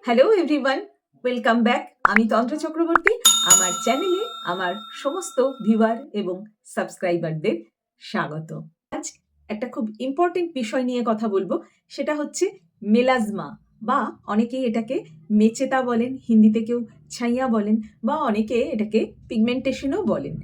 Hello everyone, welcome back. আমি তন্ত্র চক্রবর্তী। আমার চ্যানেলে আমার সমস্ত ভিউয়ার এবং সাবস্ক্রাইবারদের স্বাগত। আজ একটা খুব ইম্পর্টেন্ট বিষয় নিয়ে কথা বলবো, সেটা হচ্ছে মেলাজমা, বা অনেকেই এটাকে মেচেতা বলেন, হিন্দিতে কেউ ছাইয়া বলেন, বা অনেকে এটাকে পিগমেন্টেশনও বলেন।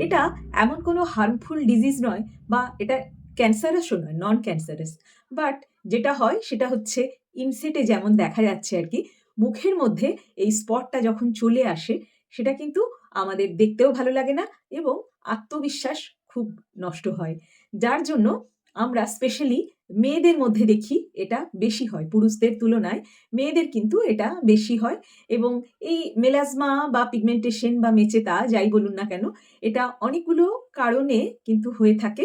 এটা এমন কোনো হার্মফুল ডিজিজ নয়, বা এটা ক্যান্সারাসও নয়, নন ক্যান্সারাস। বাট যেটা হয় সেটা হচ্ছে ইনসেটে যেমন দেখা যাচ্ছে আর কি, মুখের মধ্যে এই স্পটটা যখন চলে আসে সেটা কিন্তু আমাদের দেখতেও ভালো লাগে না এবং আত্মবিশ্বাস খুব নষ্ট হয়। যার জন্য আমরা স্পেশালি মেয়েদের মধ্যে দেখি এটা বেশি হয়, পুরুষদের তুলনায় মেয়েদের কিন্তু এটা বেশি হয়। এবং এই মেলাজমা বা পিগমেন্টেশন বা মেচেতা যাই বলুন না কেন, এটা অনেকগুলো কারণে কিন্তু হয়ে থাকে।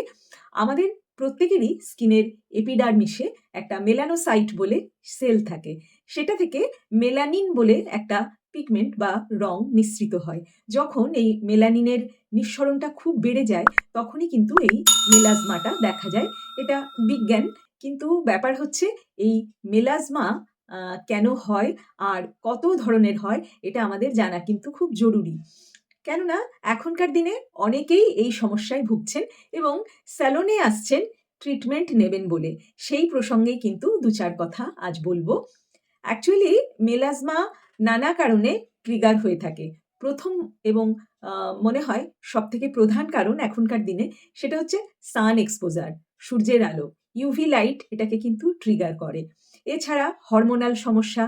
আমাদের প্রত্যেকেরই স্কিনের এপিডার্মিসে একটা মেলানোসাইট বলে সেল থাকে, সেটা থেকে মেলানিন বলে একটা পিগমেন্ট বা রং নিঃসৃত হয়। যখন এই মেলানিনের নিঃসরণটা খুব বেড়ে যায় তখনই কিন্তু এই মেলাজমাটা দেখা যায়। এটা বিজ্ঞান। কিন্তু ব্যাপার হচ্ছে এই মেলাজমা কেন হয় আর কত ধরনের হয় এটা আমাদের জানা কিন্তু খুব জরুরি। কেননা এখনকার দিনে অনেকেই এই সমস্যায় ভুগছেন এবং স্যালনে আসছেন ট্রিটমেন্ট নেবেন বলে। সেই প্রসঙ্গে কিন্তু দু চার কথা আজ বলবো। অ্যাকচুয়ালি মেলাজমা নানা কারণে ট্রিগার হয়ে থাকে। প্রথম এবং মনে হয় সবথেকে প্রধান কারণ এখনকার দিনে সেটা হচ্ছে সান এক্সপোজার, সূর্যের আলো, ইউভি লাইট এটাকে কিন্তু ট্রিগার করে। এছাড়া হরমোনাল সমস্যা,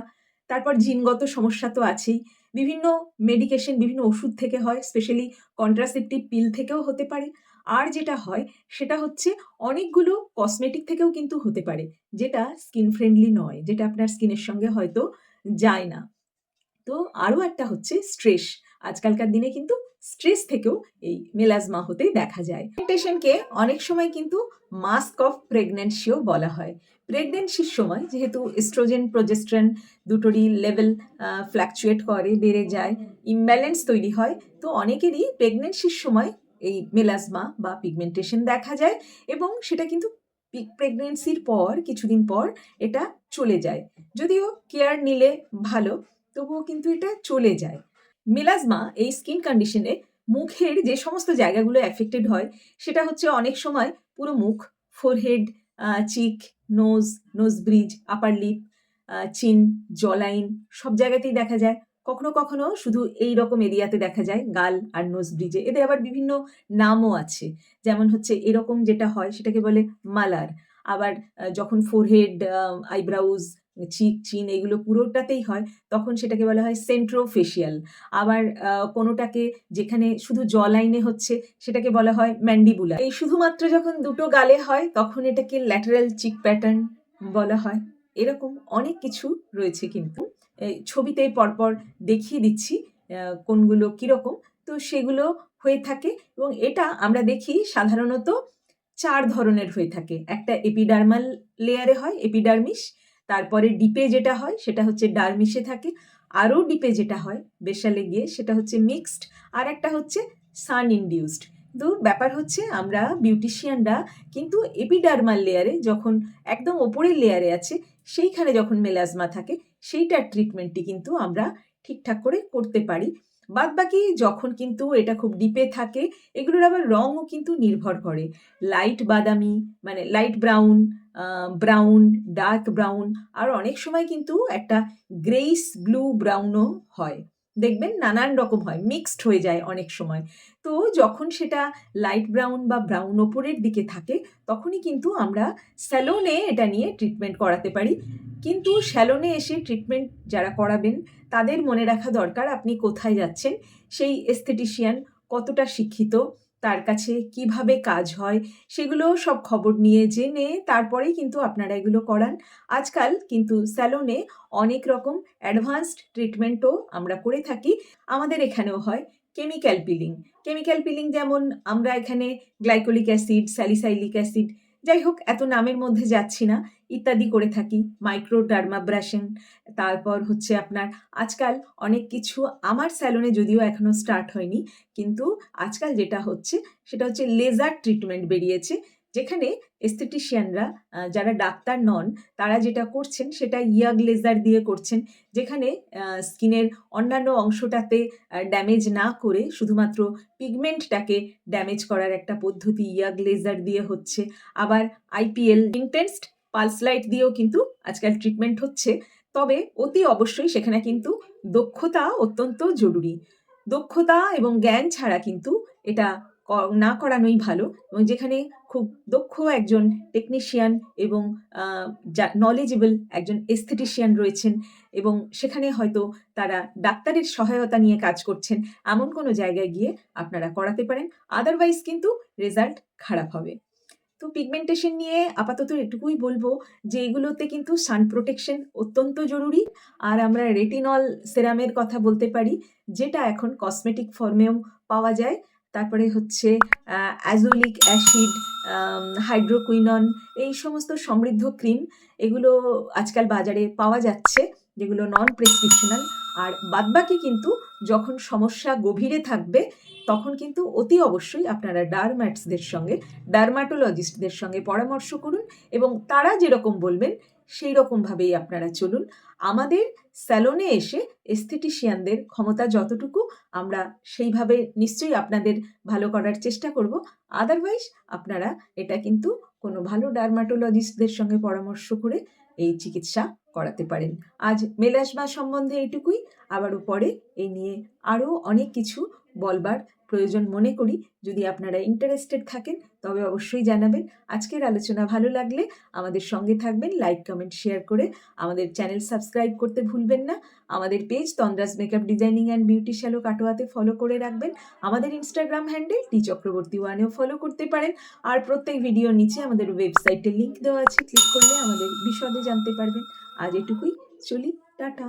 তারপর জিনগত সমস্যা তো আছেই। বিভিন্ন মেডিকেশন, বিভিন্ন ওষুধ থেকে হয়, স্পেশালি কন্ট্রাসেপটিভ পিল থেকেও হতে পারে। আর যেটা হয় সেটা হচ্ছে অনেকগুলো কসমেটিক থেকেও কিন্তু হতে পারে, যেটা স্কিন ফ্রেন্ডলি নয়, যেটা আপনার স্কিনের সঙ্গে হয়তো যায় না। তো আরও একটা হচ্ছে স্ট্রেস। আজকালকার দিনে কিন্তু স্ট্রেস থেকেও এই মেলাজমা হতে দেখা যায়। পিগমেন্টেশনকে অনেক সময় কিন্তু মাস্ক অফ প্রেগন্যান্সিও বলা হয়। প্রেগন্যান্সির সময় যেহেতু এস্ট্রোজেন প্রোজেস্ট্রন দুটোরই লেভেল ফ্ল্যাকচুয়েট করে, বেড়ে যায়, ইমব্যালেন্স তৈরি হয়, তো অনেকেরই প্রেগন্যান্সির সময় এই মেলাজমা বা পিগমেন্টেশন দেখা যায় এবং সেটা কিন্তু প্রেগনেন্সির পর কিছুদিন পর এটা চলে যায়। যদিও কেয়ার নিলে ভালো, তবুও কিন্তু এটা চলে যায়। মেলাজমা এই স্কিন কন্ডিশনে মুখের যে সমস্ত জায়গাগুলো এফেক্টেড হয় সেটা হচ্ছে অনেক সময় পুরো মুখ, forehead, cheek, nose, nose bridge, upper lip, chin, jawline সব জায়গাতেই দেখা যায়। কখনো কখনো শুধু এই রকম এরিয়াতে দেখা যায়, গাল আর নোজ ব্রিজে। এদের আবার বিভিন্ন নামও আছে। যেমন হচ্ছে এরকম যেটা হয় সেটাকে বলে মালার। আবার যখন ফোরহেড, আইব্রাউজ, চিক, চিন এগুলো পুরোটাতেই হয় তখন সেটাকে বলা হয় সেন্ট্রোফেশিয়াল। আবার কোনোটাকে যেখানে শুধু জ লাইনে হচ্ছে সেটাকে বলা হয় ম্যান্ডিবুলা। এই শুধুমাত্র যখন দুটো গালে হয় তখন এটাকে ল্যাটারাল চিক প্যাটার্ন বলা হয়। এরকম অনেক কিছু রয়েছে কিন্তু। এই ছবিতে পরপর দেখিয়ে দিচ্ছি কোনগুলো কীরকম। তো সেগুলো হয়ে থাকে এবং এটা আমরা দেখি সাধারণত ৪ ধরনের হয়ে থাকে। একটা এপিডার্মাল লেয়ারে হয়, এপিডার্মিস। তারপরে ডিপে যেটা হয় সেটা হচ্ছে ডার্মিসে থাকে। আরও ডিপে যেটা হয় বেসালে গিয়ে সেটা হচ্ছে মিক্সড। আর একটা হচ্ছে সান ইনডিউসড। কিন্তু ব্যাপার হচ্ছে আমরা বিউটিশিয়ানরা কিন্তু এপিডার্মাল লেয়ারে, যখন একদম ওপরের লেয়ারে আছে সেইখানে যখন মেলাজমা থাকে সেইটার ট্রিটমেন্টটি কিন্তু আমরা ঠিকঠাক করে করতে পারি। বাদবাকি যখন কিন্তু এটা খুব ডিপে থাকে এগুলোর আবার রঙও কিন্তু নির্ভর করে। লাইট বাদামি, মানে light brown, brown, dark brown, আর অনেক সময় কিন্তু একটা গ্রেইস ব্লু ব্রাউনও হয়। দেখবেন নানান রকম হয়, মিক্সড হয়ে যায় অনেক সময়। তো যখন সেটা লাইট ব্রাউন বা ব্রাউন ওপরের দিকে থাকে তখনই কিন্তু আমরা স্যালনে এটা নিয়ে ট্রিটমেন্ট করাতে পারি। কিন্তু স্যালনে এসে ট্রিটমেন্ট যারা করাবেন তাদের মনে রাখা দরকার আপনি কোথায় যাচ্ছেন, সেই এস্থেটিশিয়ান কতটা শিক্ষিত, তার কাছে কিভাবে কাজ হয় সেগুলো সব খবর নিয়ে জেনে তারপরেই কিন্তু আপনারা এগুলো করান। আজকাল কিন্তু স্যালনে অনেক রকম অ্যাডভান্সড ট্রিটমেন্টও আমরা করে থাকি। আমাদের এখানেও হয় কেমিক্যাল পিলিং। কেমিক্যাল পিলিং যেমন আমরা এখানে গ্লাইকোলিক অ্যাসিড, স্যালিসাইলিক অ্যাসিড, যাই হোক এত নামের মধ্যে যাচ্ছি না, ইত্যাদি করে থাকি। মাইক্রোডার্মাব্রেশন, তারপর হচ্ছে আপনার আজকাল অনেক কিছু, আমার স্যালনে যদিও এখনো স্টার্ট হয়নি, কিন্তু আজকাল যেটা হচ্ছে সেটা হচ্ছে লেজার ট্রিটমেন্ট বেরিয়েছে, যেখানে এস্থেটিশিয়ানরা যারা ডাক্তার নন তারা যেটা করছেন সেটা ইয়াগ লেজার দিয়ে করছেন, যেখানে স্কিনের অন্যান্য অংশটাতে ড্যামেজ না করে শুধুমাত্র পিগমেন্টটাকে ড্যামেজ করার একটা পদ্ধতি ইয়াগ লেজার দিয়ে হচ্ছে। আবার আইপিএল ইন্টেন্সড পালস লাইট দিয়েও কিন্তু আজকাল ট্রিটমেন্ট হচ্ছে। তবে অতি অবশ্যই সেখানে কিন্তু দক্ষতা অত্যন্ত জরুরি। দক্ষতা এবং জ্ঞান ছাড়া কিন্তু এটা না করানোই ভালো, এবং যেখানে খুব দক্ষ একজন টেকনিশিয়ান এবং নলেজেবল একজন এস্থেটিশিয়ান রয়েছেন এবং সেখানে হয়তো তারা ডাক্তারের সহায়তা নিয়ে কাজ করছেন, এমন কোনো জায়গায় গিয়ে আপনারা করাতে পারেন। আদারওয়াইজ কিন্তু রেজাল্ট খারাপ হবে। তো পিগমেন্টেশন নিয়ে আপাতত এটুকুই বলবো যে এগুলোতে কিন্তু সান প্রোটেকশন অত্যন্ত জরুরি। আর আমরা রেটিনল সেরামের কথা বলতে পারি, যেটা এখন কসমেটিক ফর্মেও পাওয়া যায়। তারপরে হচ্ছে অ্যাজোলিক অ্যাসিড, হাইড্রোকুইনন, এই সমস্ত সমৃদ্ধ ক্রিম, এগুলো আজকাল বাজারে পাওয়া যাচ্ছে, যেগুলো নন প্রেসক্রিপশনাল। আর বাদবাকি কিন্তু যখন সমস্যা গভীরে থাকবে তখন কিন্তু অতি অবশ্যই আপনারা ডার্মাটোলজিস্টদের সঙ্গে পরামর্শ করুন এবং তারা যেরকম বলবেন সেই রকমভাবেই আপনারা চলুন। আমাদের স্যালনে এসে এস্থেটিশিয়ানদের ক্ষমতা যতটুকু, আমরা সেইভাবে নিশ্চয়ই আপনাদের ভালো করার চেষ্টা করব। আদারওয়াইজ আপনারা এটা কিন্তু কোনো ভালো ডার্মাটোলজিস্টদের সঙ্গে পরামর্শ করে এই চিকিৎসা করাতে পারেন। আজ মেলাজমা সম্বন্ধে এটুকুই। আবারও পরে এই নিয়ে আরও অনেক কিছু বলবার প্রয়োজন মনে করি। যদি আপনারা ইন্টারেস্টেড থাকেন তবে অবশ্যই জানাবেন। আজকের আলোচনা ভালো লাগলে আমাদের সঙ্গে থাকবেন, লাইক কমেন্ট শেয়ার করে। আমাদের চ্যানেল সাবস্ক্রাইব করতে ভুলবেন না। আমাদের page Tandra's makeup designing and beauty salon কাটোয়াতে ফলো করে রাখবেন। আমাদের ইনস্টাগ্রাম হ্যান্ডেল টিচক্রবর্তী1এও ফলো করতে পারেন। আর প্রত্যেক ভিডিওর নিচে আমাদের ওয়েবসাইটের লিঙ্ক দেওয়া আছে, ক্লিক করলে আমাদের বিশদে জানতে পারবেন। আজ এটুকুই, চলি, টাটা।